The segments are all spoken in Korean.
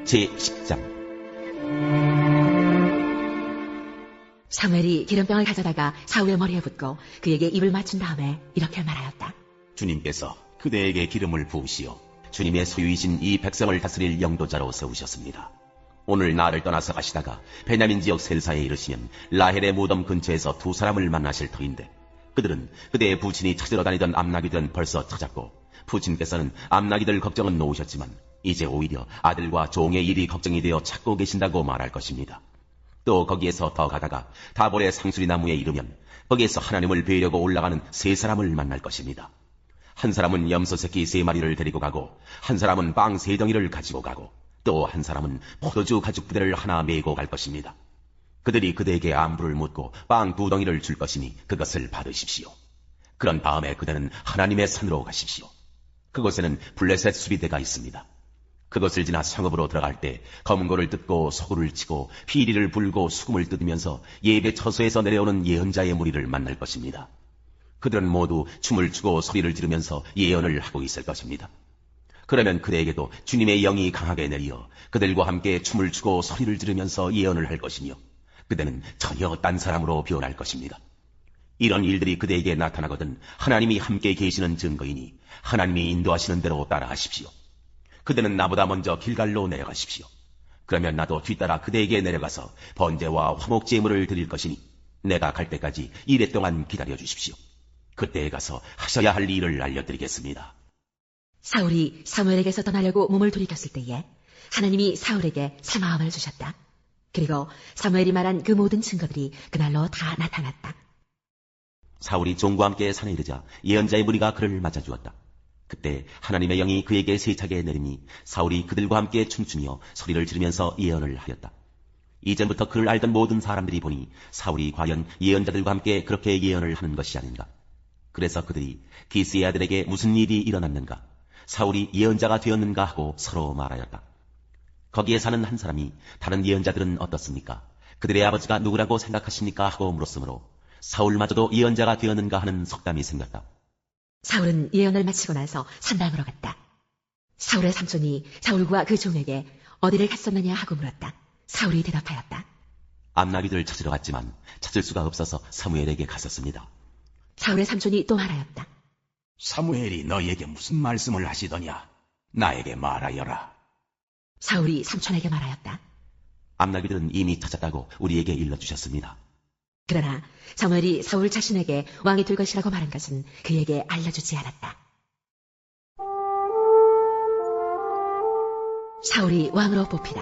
제10장. 사무엘이 기름병을 가져다가 사울의 머리에 붓고 그에게 입을 맞춘 다음에 이렇게 말하였다. 주님께서 그대에게 기름을 부으시어 주님의 소유이신 이 백성을 다스릴 영도자로 세우셨습니다. 오늘 나를 떠나서 가시다가 베냐민 지역 셀사에 이르시면 라헬의 무덤 근처에서 두 사람을 만나실 터인데, 그들은 그대의 부친이 찾으러 다니던 암나귀들은 벌써 찾았고, 부친께서는 암나귀들 걱정은 놓으셨지만 이제 오히려 아들과 종의 일이 걱정이 되어 찾고 계신다고 말할 것입니다. 또 거기에서 더 가다가 다볼의 상수리 나무에 이르면 거기에서 하나님을 뵈려고 올라가는 세 사람을 만날 것입니다. 한 사람은 염소 새끼 3마리를 데리고 가고, 한 사람은 빵 3덩이를 가지고 가고, 또 한 사람은 포도주 가죽 부대를 하나 메고 갈 것입니다. 그들이 그대에게 안부를 묻고 빵 2덩이를 줄 것이니 그것을 받으십시오. 그런 다음에 그대는 하나님의 산으로 가십시오. 그곳에는 블레셋 수비대가 있습니다. 그것을 지나 성읍으로 들어갈 때 검은고를 뜯고 소구를 치고 피리를 불고 수금을 뜯으면서 예배 처소에서 내려오는 예언자의 무리를 만날 것입니다. 그들은 모두 춤을 추고 소리를 지르면서 예언을 하고 있을 것입니다. 그러면 그대에게도 주님의 영이 강하게 내리어 그들과 함께 춤을 추고 소리를 지르면서 예언을 할 것이며, 그대는 전혀 딴 사람으로 변할 것입니다. 이런 일들이 그대에게 나타나거든 하나님이 함께 계시는 증거이니 하나님이 인도하시는 대로 따라하십시오. 그대는 나보다 먼저 길갈로 내려가십시오. 그러면 나도 뒤따라 그대에게 내려가서 번제와 화목 제물을 드릴 것이니 내가 갈 때까지 이래 동안 기다려 주십시오. 그때에 가서 하셔야 할 일을 알려드리겠습니다. 사울이 사무엘에게서 떠나려고 몸을 돌이켰을 때에 하나님이 사울에게 새 마음을 주셨다. 그리고 사무엘이 말한 그 모든 증거들이 그날로 다 나타났다. 사울이 종과 함께 산에 이르자 예언자의 무리가 그를 맞아주었다. 그때 하나님의 영이 그에게 세차게 내리니 사울이 그들과 함께 춤추며 소리를 지르면서 예언을 하였다. 이전부터 그를 알던 모든 사람들이 보니 사울이 과연 예언자들과 함께 그렇게 예언을 하는 것이 아닌가. 그래서 그들이 기스의 아들에게 무슨 일이 일어났는가, 사울이 예언자가 되었는가 하고 서로 말하였다. 거기에 사는 한 사람이 다른 예언자들은 어떻습니까? 그들의 아버지가 누구라고 생각하십니까? 하고 물었으므로 사울마저도 예언자가 되었는가 하는 속담이 생겼다. 사울은 예언을 마치고 나서 산당으로 갔다. 사울의 삼손이 사울과 그 종에게 어디를 갔었느냐 하고 물었다. 사울이 대답하였다. 암나귀들 찾으러 갔지만 찾을 수가 없어서 사무엘에게 갔었습니다. 사울의 삼손이 또 말하였다. 사무엘이 너희에게 무슨 말씀을 하시더냐? 나에게 말하여라. 사울이 삼촌에게 말하였다. 암나귀들은 이미 찾았다고 우리에게 일러주셨습니다. 그러나 사무엘이 사울 자신에게 왕이 될 것이라고 말한 것은 그에게 알려주지 않았다. 사울이 왕으로 뽑히다.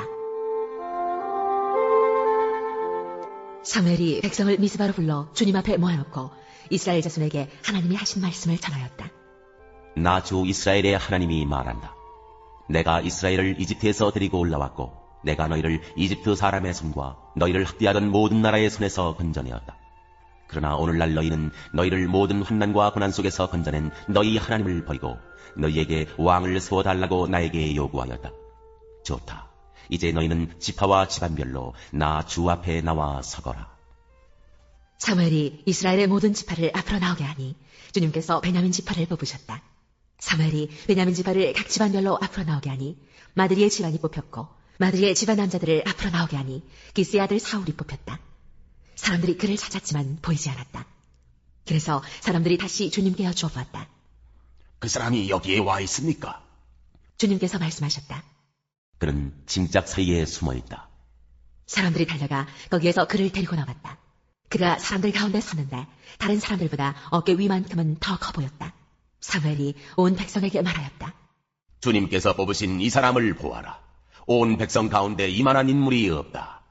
사무엘이 백성을 미스바로 불러 주님 앞에 모아놓고 이스라엘 자손에게 하나님이 하신 말씀을 전하였다. 나 주 이스라엘의 하나님이 말한다. 내가 이스라엘을 이집트에서 데리고 올라왔고 내가 너희를 이집트 사람의 손과 너희를 학대하던 모든 나라의 손에서 건져내었다. 그러나 오늘날 너희는 너희를 모든 환난과 고난 속에서 건져낸 너희 하나님을 버리고 너희에게 왕을 세워달라고 나에게 요구하였다. 좋다. 이제 너희는 지파와 집안별로 나 주 앞에 나와 서거라. 사무엘이 이스라엘의 모든 지파를 앞으로 나오게 하니 주님께서 베냐민 지파를 뽑으셨다. 사무엘이 베냐민 지파를 각 집안별로 앞으로 나오게 하니 마드리의 집안이 뽑혔고 마드리의 집안 남자들을 앞으로 나오게 하니 기스의 아들 사울이 뽑혔다. 사람들이 그를 찾았지만 보이지 않았다. 그래서 사람들이 다시 주님께 여쭈어보았다. 그 사람이 여기에 와 있습니까? 주님께서 말씀하셨다. 그는 짐짝 사이에 숨어있다. 사람들이 달려가 거기에서 그를 데리고 나왔다. 그가 사람들 가운데 섰는데 다른 사람들보다 어깨 위만큼은 더 커 보였다. 사무엘이 온 백성에게 말하였다. 주님께서 뽑으신 이 사람을 보아라. 온 백성 가운데 이만한 인물이 없다.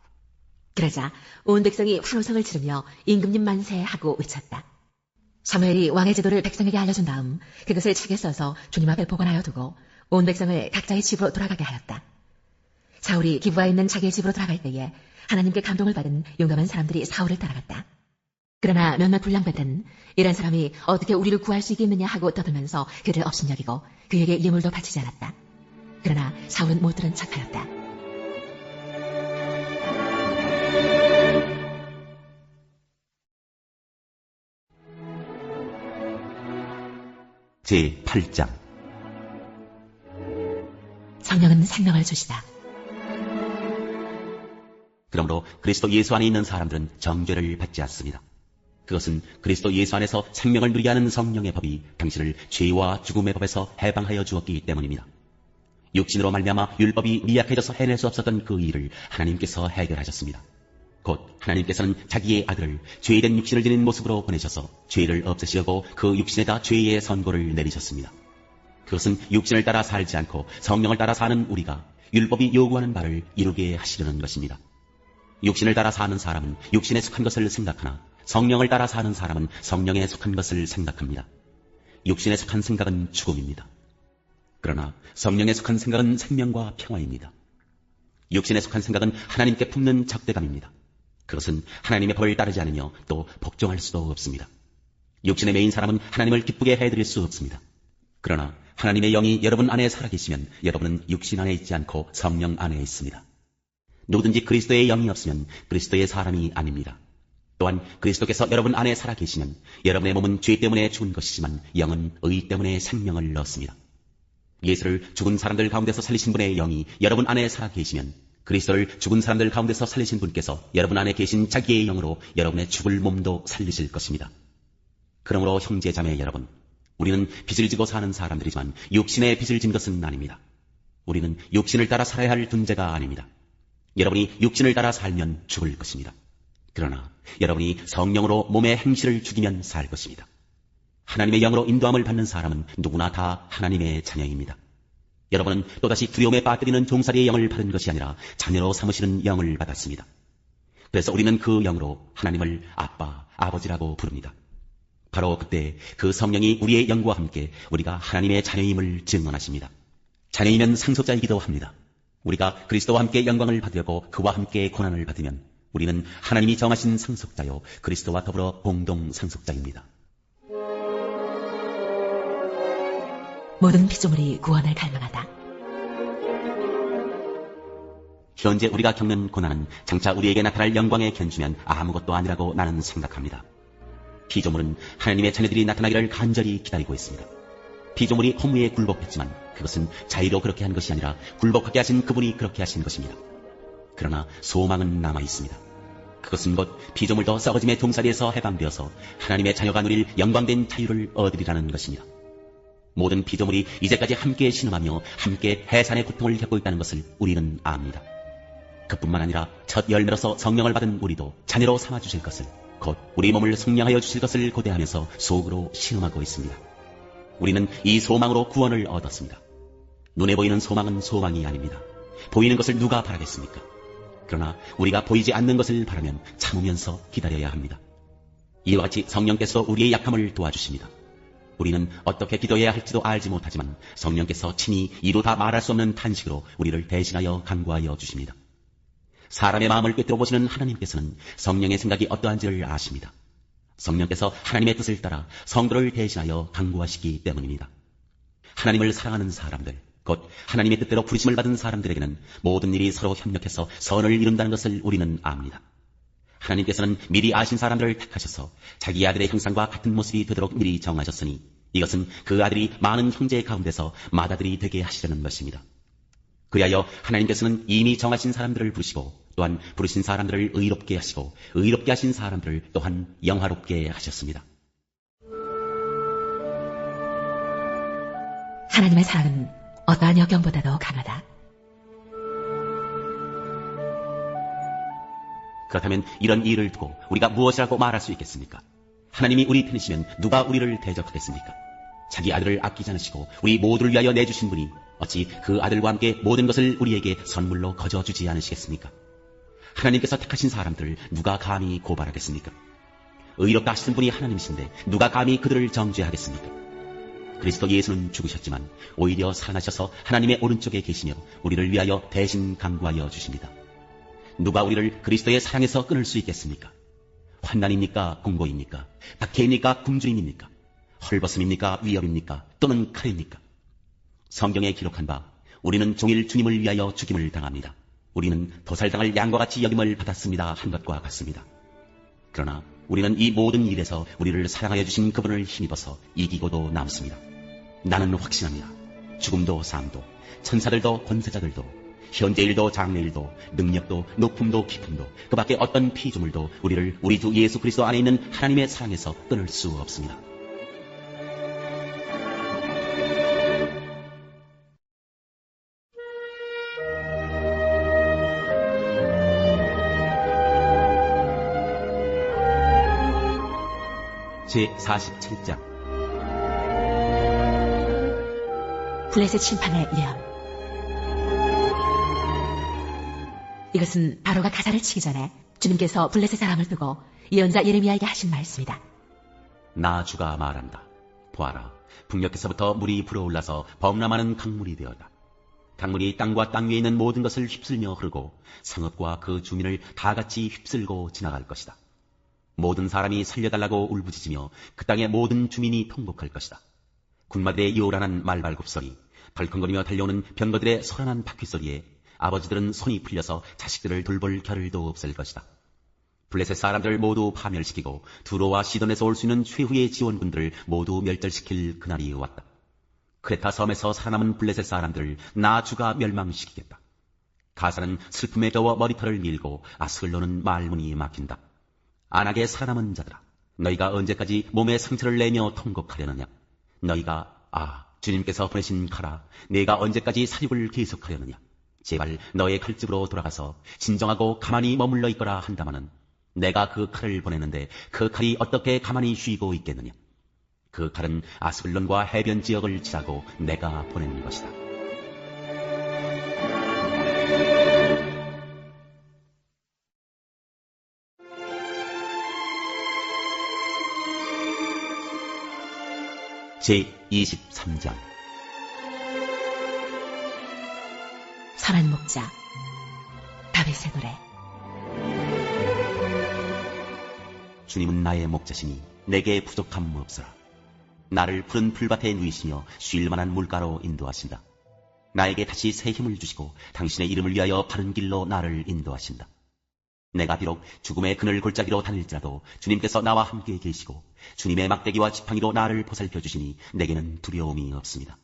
그러자 온 백성이 환호성을 지르며 임금님 만세 하고 외쳤다. 사무엘이 왕의 제도를 백성에게 알려준 다음 그것을 책에 써서 주님 앞에 보관하여 두고 온 백성을 각자의 집으로 돌아가게 하였다. 사울이 기브아에 있는 자기의 집으로 돌아갈 때에 하나님께 감동을 받은 용감한 사람들이 사울을 따라갔다. 그러나 몇몇 불량배들은 이런 사람이 어떻게 우리를 구할 수 있겠느냐 하고 떠들면서 그를 업신여기고 그에게 예물도 바치지 않았다. 그러나 사울은 못 들은 척하였다. 제8장. 성령은 생명을 주시다. 그러므로 그리스도 예수 안에 있는 사람들은 정죄를 받지 않습니다. 그것은 그리스도 예수 안에서 생명을 누리게 하는 성령의 법이 당신을 죄와 죽음의 법에서 해방하여 주었기 때문입니다. 육신으로 말미암아 율법이 미약해져서 해낼 수 없었던 그 일을 하나님께서 해결하셨습니다. 곧 하나님께서는 자기의 아들을 죄된 육신을 지닌 모습으로 보내셔서 죄를 없애시려고 그 육신에다 죄의 선고를 내리셨습니다. 그것은 육신을 따라 살지 않고 성령을 따라 사는 우리가 율법이 요구하는 바를 이루게 하시려는 것입니다. 육신을 따라 사는 사람은 육신에 속한 것을 생각하나 성령을 따라 사는 사람은 성령에 속한 것을 생각합니다. 육신에 속한 생각은 죽음입니다. 그러나 성령에 속한 생각은 생명과 평화입니다. 육신에 속한 생각은 하나님께 품는 적대감입니다. 그것은 하나님의 법을 따르지 않으며 또 복종할 수도 없습니다. 육신의 메인 사람은 하나님을 기쁘게 해드릴 수 없습니다. 그러나 하나님의 영이 여러분 안에 살아계시면 여러분은 육신 안에 있지 않고 성령 안에 있습니다. 누구든지 그리스도의 영이 없으면 그리스도의 사람이 아닙니다. 또한 그리스도께서 여러분 안에 살아계시면 여러분의 몸은 죄 때문에 죽은 것이지만 영은 의 때문에 생명을 얻습니다. 예수를 죽은 사람들 가운데서 살리신 분의 영이 여러분 안에 살아계시면 그리스도를 죽은 사람들 가운데서 살리신 분께서 여러분 안에 계신 자기의 영으로 여러분의 죽을 몸도 살리실 것입니다. 그러므로 형제자매 여러분, 우리는 빚을 지고 사는 사람들이지만 육신에 빚을 진 것은 아닙니다. 우리는 육신을 따라 살아야 할 존재가 아닙니다. 여러분이 육신을 따라 살면 죽을 것입니다. 그러나 여러분이 성령으로 몸의 행실을 죽이면 살 것입니다. 하나님의 영으로 인도함을 받는 사람은 누구나 다 하나님의 자녀입니다. 여러분은 또다시 두려움에 빠뜨리는 종살이의 영을 받은 것이 아니라 자녀로 삼으시는 영을 받았습니다. 그래서 우리는 그 영으로 하나님을 아빠, 아버지라고 부릅니다. 바로 그때 그 성령이 우리의 영과 함께 우리가 하나님의 자녀임을 증언하십니다. 자녀이면 상속자이기도 합니다. 우리가 그리스도와 함께 영광을 받으려고 그와 함께 고난을 받으면 우리는 하나님이 정하신 상속자요 그리스도와 더불어 공동 상속자입니다. 모든 피조물이 구원을 갈망하다. 현재 우리가 겪는 고난은 장차 우리에게 나타날 영광에 견주면 아무것도 아니라고 나는 생각합니다. 피조물은 하나님의 자녀들이 나타나기를 간절히 기다리고 있습니다. 피조물이 허무에 굴복했지만 그것은 자의로 그렇게 한 것이 아니라 굴복하게 하신 그분이 그렇게 하신 것입니다. 그러나 소망은 남아 있습니다. 그것은 곧 피조물도 썩어짐의 종살이에서 해방되어서 하나님의 자녀가 누릴 영광된 자유를 얻으리라는 것입니다. 모든 피조물이 이제까지 함께 신음하며 함께 해산의 고통을 겪고 있다는 것을 우리는 압니다. 그뿐만 아니라 첫 열매로서 성령을 받은 우리도 자녀로 삼아주실 것을, 곧 우리 몸을 속량하여 주실 것을 고대하면서 속으로 신음하고 있습니다. 우리는 이 소망으로 구원을 얻었습니다. 눈에 보이는 소망은 소망이 아닙니다. 보이는 것을 누가 바라겠습니까? 그러나 우리가 보이지 않는 것을 바라면 참으면서 기다려야 합니다. 이와 같이 성령께서 우리의 약함을 도와주십니다. 우리는 어떻게 기도해야 할지도 알지 못하지만 성령께서 친히 이루 다 말할 수 없는 탄식으로 우리를 대신하여 간구하여 주십니다. 사람의 마음을 꿰뚫어 보시는 하나님께서는 성령의 생각이 어떠한지를 아십니다. 성령께서 하나님의 뜻을 따라 성도를 대신하여 간구하시기 때문입니다. 하나님을 사랑하는 사람들, 곧 하나님의 뜻대로 부르심을 받은 사람들에게는 모든 일이 서로 협력해서 선을 이룬다는 것을 우리는 압니다. 하나님께서는 미리 아신 사람들을 택하셔서 자기 아들의 형상과 같은 모습이 되도록 미리 정하셨으니 이것은 그 아들이 많은 형제 가운데서 맏아들이 되게 하시려는 것입니다. 그리하여 하나님께서는 이미 정하신 사람들을 부르시고 또한 부르신 사람들을 의롭게 하시고 의롭게 하신 사람들을 또한 영화롭게 하셨습니다. 하나님의 사랑은 어떠한 역경보다도 강하다. 그렇다면 이런 일을 두고 우리가 무엇이라고 말할 수 있겠습니까? 하나님이 우리 편이시면 누가 우리를 대적하겠습니까? 자기 아들을 아끼지 않으시고 우리 모두를 위하여 내주신 분이 어찌 그 아들과 함께 모든 것을 우리에게 선물로 거저주지 않으시겠습니까? 하나님께서 택하신 사람들을 누가 감히 고발하겠습니까? 의롭다 하시는 분이 하나님이신데 누가 감히 그들을 정죄하겠습니까? 그리스도 예수는 죽으셨지만 오히려 살아나셔서 하나님의 오른쪽에 계시며 우리를 위하여 대신 간구하여 주십니다. 누가 우리를 그리스도의 사랑에서 끊을 수 있겠습니까? 환난입니까? 공고입니까? 박해입니까? 굶주림입니까? 헐벗음입니까? 위협입니까? 또는 칼입니까? 성경에 기록한 바 우리는 종일 주님을 위하여 죽임을 당합니다. 우리는 도살당할 양과 같이 여김을 받았습니다 한 것과 같습니다. 그러나 우리는 이 모든 일에서 우리를 사랑하여 주신 그분을 힘입어서 이기고도 남습니다. 나는 확신합니다. 죽음도 삶도 천사들도 권세자들도 현재 일도 장래 일도 능력도 높음도 깊음도 그 밖에 어떤 피조물도 우리를 우리 주 예수 그리스도 안에 있는 하나님의 사랑에서 끊을 수 없습니다. 제47장 블레셋 심판의 예언. 이것은 바로가 가사를 치기 전에 주님께서 블레셋 사람을 두고 예언자 예레미야에게 하신 말씀이다. 나 주가 말한다. 보아라, 북녘에서부터 물이 불어올라서 범람하는 강물이 되었다. 강물이 땅과 땅 위에 있는 모든 것을 휩쓸며 흐르고 성읍과 그 주민을 다 같이 휩쓸고 지나갈 것이다. 모든 사람이 살려달라고 울부짖으며 그 땅의 모든 주민이 통곡할 것이다. 군마들의 요란한 말발굽소리, 덜컹거리며 달려오는 병거들의 소란한 바퀴소리에 아버지들은 손이 풀려서 자식들을 돌볼 겨를도 없을 것이다. 블레셋 사람들을 모두 파멸시키고 두로와 시돈에서 올 수 있는 최후의 지원군들을 모두 멸절시킬 그날이 왔다. 크레타 섬에서 살아남은 블레셋 사람들을 나 주가 멸망시키겠다. 가사는 슬픔에 겨워 머리털을 밀고 아스글론은 말문이 막힌다. 안하게 살아남은 자들아, 너희가 언제까지 몸에 상처를 내며 통곡하려느냐? 너희가 주님께서 보내신 칼아, 내가 언제까지 사육을 계속하려느냐? 제발 너의 칼집으로 돌아가서 진정하고 가만히 머물러 있거라 한다마는 내가 그 칼을 보내는데 그 칼이 어떻게 가만히 쉬고 있겠느냐? 그 칼은 아스글론과 해변 지역을 치라고 내가 보내는 것이다. 제23장 선한 목자 다윗의 노래. 주님은 나의 목자시니 내게 부족함 없으라. 나를 푸른 풀밭에 누이시며 쉴 만한 물가로 인도하신다. 나에게 다시 새 힘을 주시고 당신의 이름을 위하여 바른 길로 나를 인도하신다. 내가 비록 죽음의 그늘 골짜기로 다닐지라도 주님께서 나와 함께 계시고 주님의 막대기와 지팡이로 나를 보살펴 주시니 내게는 두려움이 없습니다.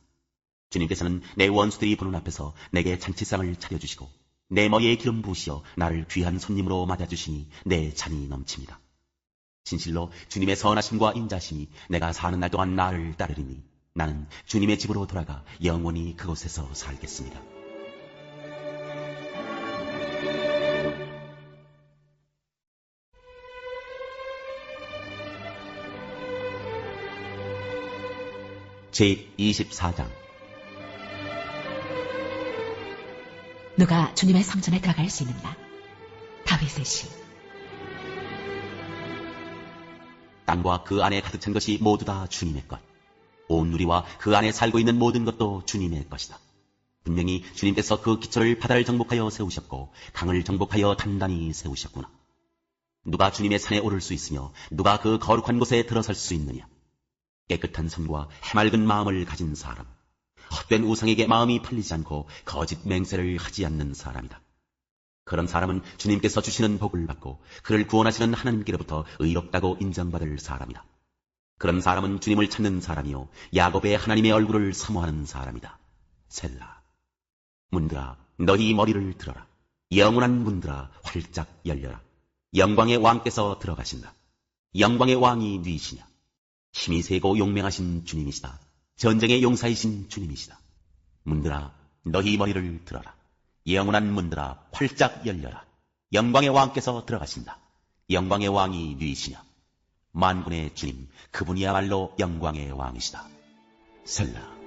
주님께서는 내 원수들이 보는 앞에서 내게 잔치상을 차려주시고 내 머리에 기름 부으시어 나를 귀한 손님으로 맞아주시니 내 잔이 넘칩니다. 진실로 주님의 선하심과 인자심이 내가 사는 날 동안 나를 따르리니 나는 주님의 집으로 돌아가 영원히 그곳에서 살겠습니다. 제24장 누가 주님의 성전에 들어갈 수 있느냐? 다윗의 시. 땅과 그 안에 가득 찬 것이 모두 다 주님의 것. 온 누리와 그 안에 살고 있는 모든 것도 주님의 것이다. 분명히 주님께서 그 기초를 바다를 정복하여 세우셨고 강을 정복하여 단단히 세우셨구나. 누가 주님의 산에 오를 수 있으며 누가 그 거룩한 곳에 들어설 수 있느냐? 깨끗한 손과 해맑은 마음을 가진 사람, 헛된 우상에게 마음이 팔리지 않고 거짓 맹세를 하지 않는 사람이다. 그런 사람은 주님께서 주시는 복을 받고 그를 구원하시는 하나님께로부터 의롭다고 인정받을 사람이다. 그런 사람은 주님을 찾는 사람이요 야곱의 하나님의 얼굴을 사모하는 사람이다. 셀라. 문들아 너희 머리를 들어라. 영원한 문들아 활짝 열려라. 영광의 왕께서 들어가신다. 영광의 왕이 누이시냐? 힘이 세고 용맹하신 주님이시다. 전쟁의 용사이신 주님이시다. 문들아 너희 머리를 들어라. 영원한 문들아 활짝 열려라. 영광의 왕께서 들어가신다. 영광의 왕이 누이시냐? 만군의 주님 그분이야말로 영광의 왕이시다. 셀라.